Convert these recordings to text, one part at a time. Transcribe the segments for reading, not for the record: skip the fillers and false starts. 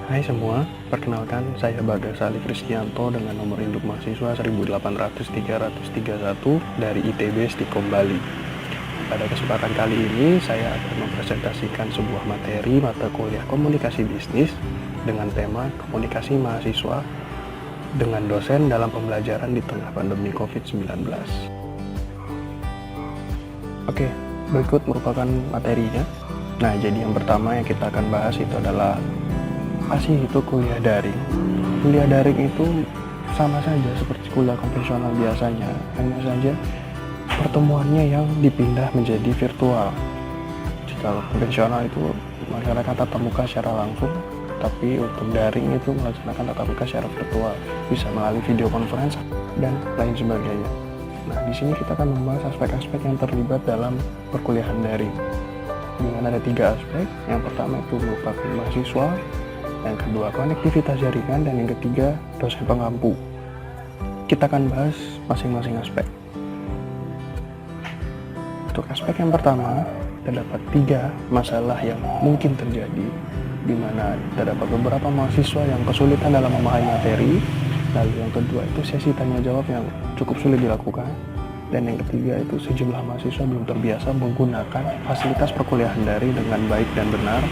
Hai semua, perkenalkan saya Bagas Ali Kristianto dengan nomor induk mahasiswa 1800331 dari ITB Stikom Bali. Pada kesempatan kali ini saya akan mempresentasikan sebuah materi mata kuliah komunikasi bisnis dengan tema komunikasi mahasiswa dengan dosen dalam pembelajaran di tengah pandemi COVID-19. Oke, berikut merupakan materinya. Nah, jadi yang pertama yang kita akan bahas itu adalah apa sih itu kuliah daring? Kuliah daring itu sama saja seperti kuliah konvensional biasanya, hanya saja pertemuannya yang dipindah menjadi virtual. Jika konvensional itu melaksanakan tatap muka secara langsung, tapi untuk daring itu melaksanakan tatap muka secara virtual, bisa melalui video conference dan lain sebagainya. Nah, di sini kita akan membahas aspek-aspek yang terlibat dalam perkuliahan daring. Di mana ada 3 aspek. Yang pertama itu merupakan mahasiswa, yang kedua konektivitas jaringan, dan yang ketiga dosen pengampu. Kita akan bahas masing-masing aspek. Untuk aspek yang pertama, terdapat 3 masalah yang mungkin terjadi, di mana terdapat beberapa mahasiswa yang kesulitan dalam memahami materi, lalu yang kedua itu sesi tanya jawab yang cukup sulit dilakukan, dan yang ketiga itu sejumlah mahasiswa belum terbiasa menggunakan fasilitas perkuliahan daring dengan baik dan benar.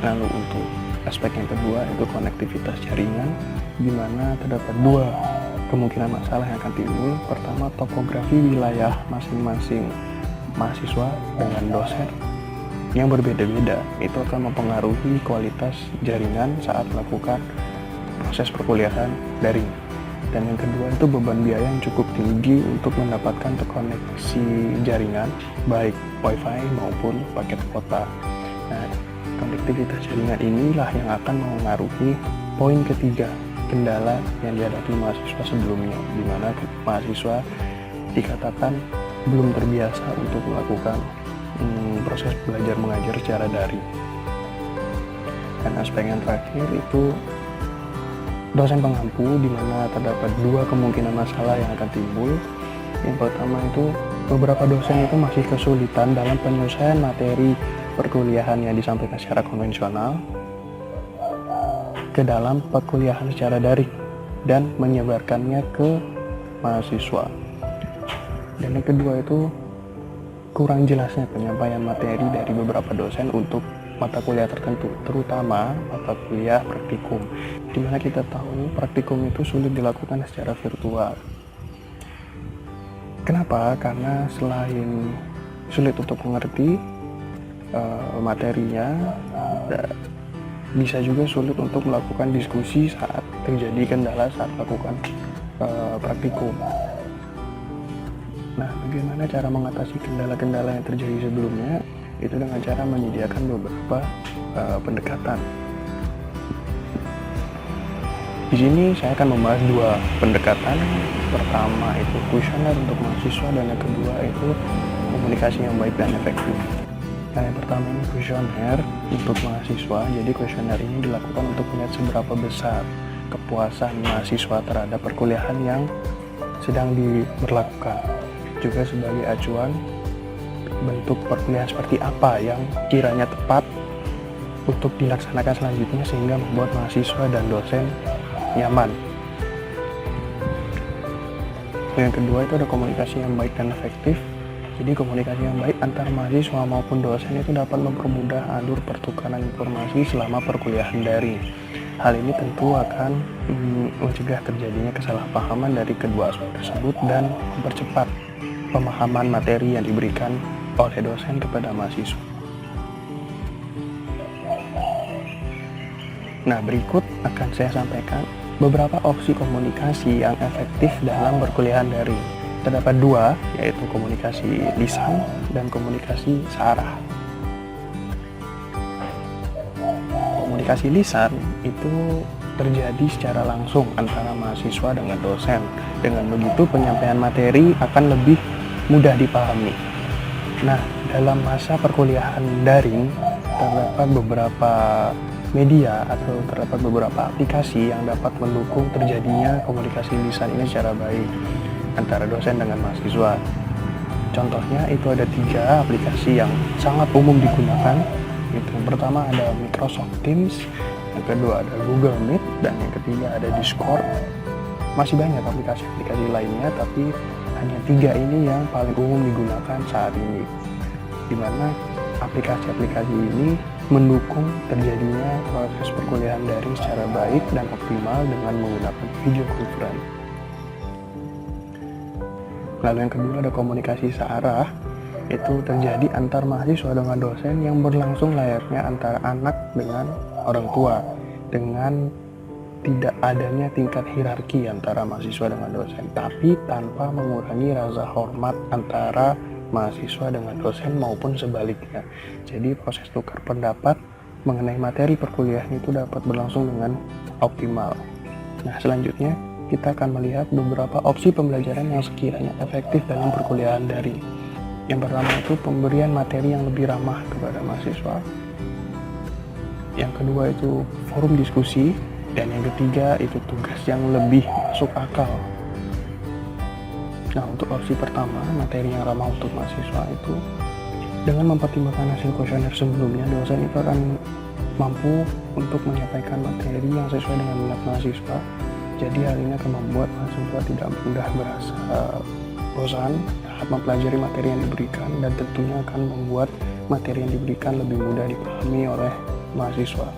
Lalu untuk aspek yang kedua itu konektivitas jaringan, di mana terdapat 2 kemungkinan masalah yang akan timbul. Pertama, topografi wilayah masing-masing mahasiswa dengan dosen yang berbeda-beda. Itu akan mempengaruhi kualitas jaringan saat melakukan proses perkuliahan daring. Dan yang kedua itu beban biaya yang cukup tinggi untuk mendapatkan terkoneksi jaringan, baik wifi maupun paket kuota. Nah, konektivitas jaringan inilah yang akan mengaruhi poin ketiga, kendala yang dihadapi mahasiswa sebelumnya, di mana mahasiswa dikatakan belum terbiasa untuk melakukan proses belajar mengajar secara daring. Dan aspek yang terakhir itu dosen pengampu, di mana terdapat 2 kemungkinan masalah yang akan timbul. Yang pertama itu beberapa dosen itu masih kesulitan dalam penyelesaian materi perkuliahan yang disampaikan secara konvensional ke dalam perkuliahan secara daring dan menyebarkannya ke mahasiswa. Dan yang kedua itu kurang jelasnya penyampaian materi dari beberapa dosen untuk mata kuliah tertentu, terutama mata kuliah praktikum, di mana kita tahu praktikum itu sulit dilakukan secara virtual. Kenapa? Karena selain sulit untuk mengerti materinya, bisa juga sulit untuk melakukan diskusi saat terjadi kendala saat melakukan praktikum. Nah, bagaimana cara mengatasi kendala-kendala yang terjadi sebelumnya? Itu dengan cara menyediakan beberapa pendekatan. Di sini saya akan membahas 2 pendekatan. Pertama itu kuesioner untuk mahasiswa, dan yang kedua itu komunikasi yang baik dan efektif. Nah, yang pertama ini kuesioner untuk mahasiswa. Jadi kuesioner ini dilakukan untuk melihat seberapa besar kepuasan mahasiswa terhadap perkuliahan yang sedang diberlakukan. Juga sebagai acuan bentuk perkuliahan seperti apa yang kiranya tepat untuk dilaksanakan selanjutnya sehingga membuat mahasiswa dan dosen nyaman. Yang kedua itu ada komunikasi yang baik dan efektif. Jadi komunikasi yang baik antar mahasiswa maupun dosen itu dapat mempermudah alur pertukaran informasi selama perkuliahan daring. Hal ini tentu akan mencegah terjadinya kesalahpahaman dari kedua aspek tersebut dan mempercepat pemahaman materi yang diberikan oleh dosen kepada mahasiswa. Nah, berikut akan saya sampaikan beberapa opsi komunikasi yang efektif dalam perkuliahan daring. Terdapat 2, yaitu komunikasi lisan dan komunikasi searah. Komunikasi lisan itu terjadi secara langsung antara mahasiswa dengan dosen. Dengan begitu penyampaian materi akan lebih mudah dipahami. Nah, dalam masa perkuliahan daring terdapat beberapa media atau terdapat beberapa aplikasi yang dapat mendukung terjadinya komunikasi lisan ini secara baik antara dosen dengan mahasiswa. Contohnya itu ada 3 aplikasi yang sangat umum digunakan. Itu yang pertama ada Microsoft Teams, yang kedua ada Google Meet, dan yang ketiga ada Discord. Masih banyak aplikasi-aplikasi lainnya, tapi hanya 3 ini yang paling umum digunakan saat ini, di mana aplikasi-aplikasi ini mendukung terjadinya proses perkuliahan daring secara baik dan optimal dengan menggunakan video conference. Lalu yang kedua ada komunikasi searah, itu terjadi antar mahasiswa dengan dosen yang berlangsung layaknya antara anak dengan orang tua, dengan tidak adanya tingkat hierarki antara mahasiswa dengan dosen, tapi tanpa mengurangi rasa hormat antara mahasiswa dengan dosen maupun sebaliknya. Jadi proses tukar pendapat mengenai materi perkuliahan itu dapat berlangsung dengan optimal. Nah, selanjutnya kita akan melihat beberapa opsi pembelajaran yang sekiranya efektif dalam perkuliahan daring. Yang pertama itu pemberian materi yang lebih ramah kepada mahasiswa. Yang kedua itu forum diskusi, dan yang ketiga itu tugas yang lebih masuk akal. Nah, untuk opsi pertama, materi yang ramah untuk mahasiswa itu dengan mempertimbangkan hasil kuesioner sebelumnya, dosen itu akan mampu untuk menyampaikan materi yang sesuai dengan minat mahasiswa. Jadi hal ini akan membuat mahasiswa tidak mudah merasa bosan saat mempelajari materi yang diberikan, dan tentunya akan membuat materi yang diberikan lebih mudah dipahami oleh mahasiswa.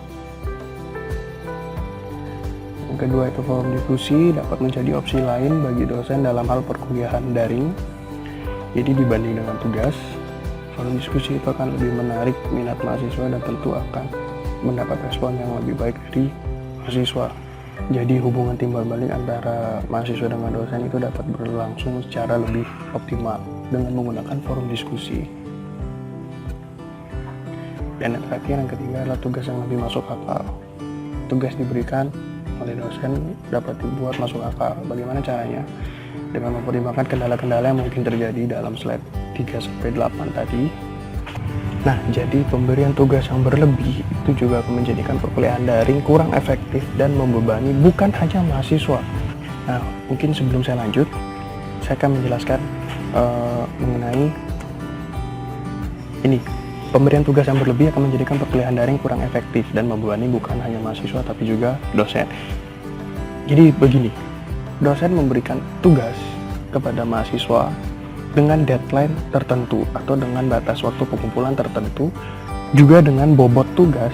Yang kedua itu forum diskusi dapat menjadi opsi lain bagi dosen dalam hal perkuliahan daring. Jadi dibanding dengan tugas, forum diskusi itu akan lebih menarik minat mahasiswa dan tentu akan mendapat respon yang lebih baik dari mahasiswa. Jadi hubungan timbal balik antara mahasiswa dengan dosen itu dapat berlangsung secara lebih optimal dengan menggunakan forum diskusi. Dan yang terakhir, yang ketiga adalah tugas yang lebih masuk akal. Tugas diberikan oleh dosen dapat dibuat masuk akal. Bagaimana caranya? Dengan mempertimbangkan kendala-kendala yang mungkin terjadi dalam slide 3-8 tadi. Nah, jadi pemberian tugas yang berlebih itu juga akan menjadikan perkuliahan daring kurang efektif dan membebani bukan hanya mahasiswa. Nah, mungkin sebelum saya lanjut, saya akan menjelaskan mengenai ini. Pemberian tugas yang berlebih akan menjadikan perkuliahan daring kurang efektif dan membebani bukan hanya mahasiswa tapi juga dosen. Jadi begini, dosen memberikan tugas kepada mahasiswa dengan deadline tertentu atau dengan batas waktu pengumpulan tertentu, juga dengan bobot tugas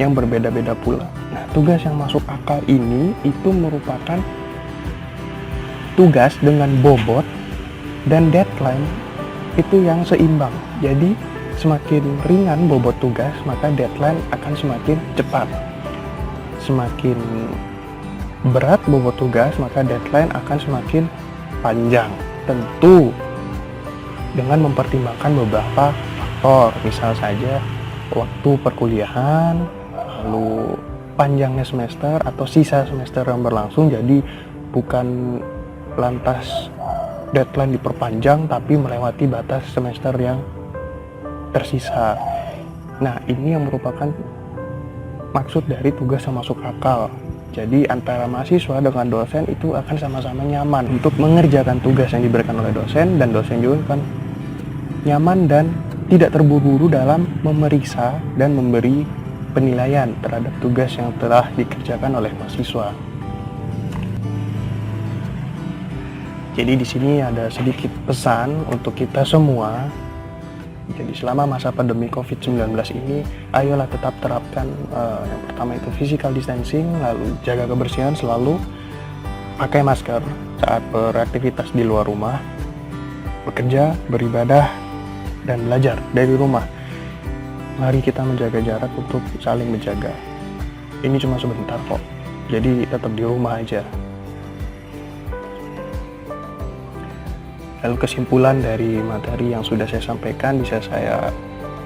yang berbeda-beda pula. Nah, tugas yang masuk akal ini itu merupakan tugas dengan bobot dan deadline itu yang seimbang. Jadi semakin ringan bobot tugas, maka deadline akan semakin cepat. Semakin berat bobot tugas, maka deadline akan semakin panjang. Tentu dengan mempertimbangkan beberapa faktor, misal saja waktu perkuliahan, lalu panjangnya semester atau sisa semester yang berlangsung. Jadi bukan lantas deadline diperpanjang tapi melewati batas semester yang tersisa. Nah, ini yang merupakan maksud dari tugas yang masuk akal. Jadi antara mahasiswa dengan dosen itu akan sama-sama nyaman untuk mengerjakan tugas yang diberikan oleh dosen, dan dosen juga akan nyaman dan tidak terburu-buru dalam memeriksa dan memberi penilaian terhadap tugas yang telah dikerjakan oleh mahasiswa. Jadi di sini ada sedikit pesan untuk kita semua. Jadi selama masa pandemi COVID-19 ini, ayolah tetap terapkan yang pertama itu physical distancing, lalu jaga kebersihan, selalu pakai masker saat beraktivitas di luar rumah, bekerja, beribadah, dan belajar dari rumah. Mari kita menjaga jarak untuk saling menjaga. Ini cuma sebentar kok, jadi tetap di rumah aja. Lalu kesimpulan dari materi yang sudah saya sampaikan bisa saya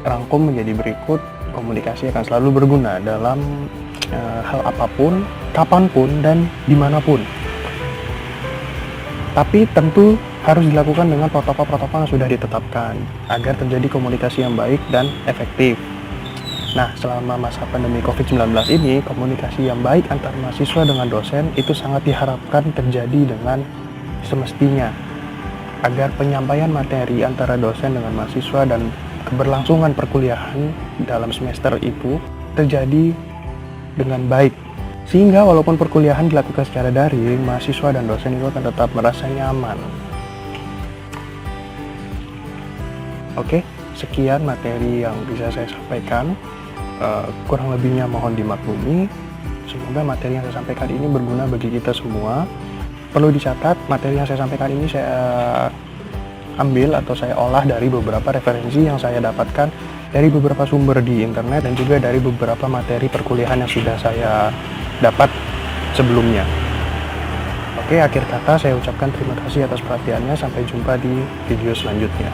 rangkum menjadi berikut. Komunikasi akan selalu berguna dalam hal apapun, kapanpun, dan dimanapun. Tapi tentu harus dilakukan dengan protokol-protokol yang sudah ditetapkan agar terjadi komunikasi yang baik dan efektif. Nah, selama masa pandemi COVID-19 ini, komunikasi yang baik antar mahasiswa dengan dosen itu sangat diharapkan terjadi dengan semestinya, agar penyampaian materi antara dosen dengan mahasiswa dan keberlangsungan perkuliahan dalam semester itu terjadi dengan baik. Sehingga walaupun perkuliahan dilakukan secara daring, mahasiswa dan dosen itu akan tetap merasa nyaman. Oke, sekian materi yang bisa saya sampaikan. Kurang lebihnya mohon dimaklumi. Semoga materi yang saya sampaikan ini berguna bagi kita semua. Perlu dicatat, materi yang saya sampaikan ini saya ambil atau saya olah dari beberapa referensi yang saya dapatkan dari beberapa sumber di internet dan juga dari beberapa materi perkuliahan yang sudah saya dapat sebelumnya. Oke, akhir kata saya ucapkan terima kasih atas perhatiannya. Sampai jumpa di video selanjutnya.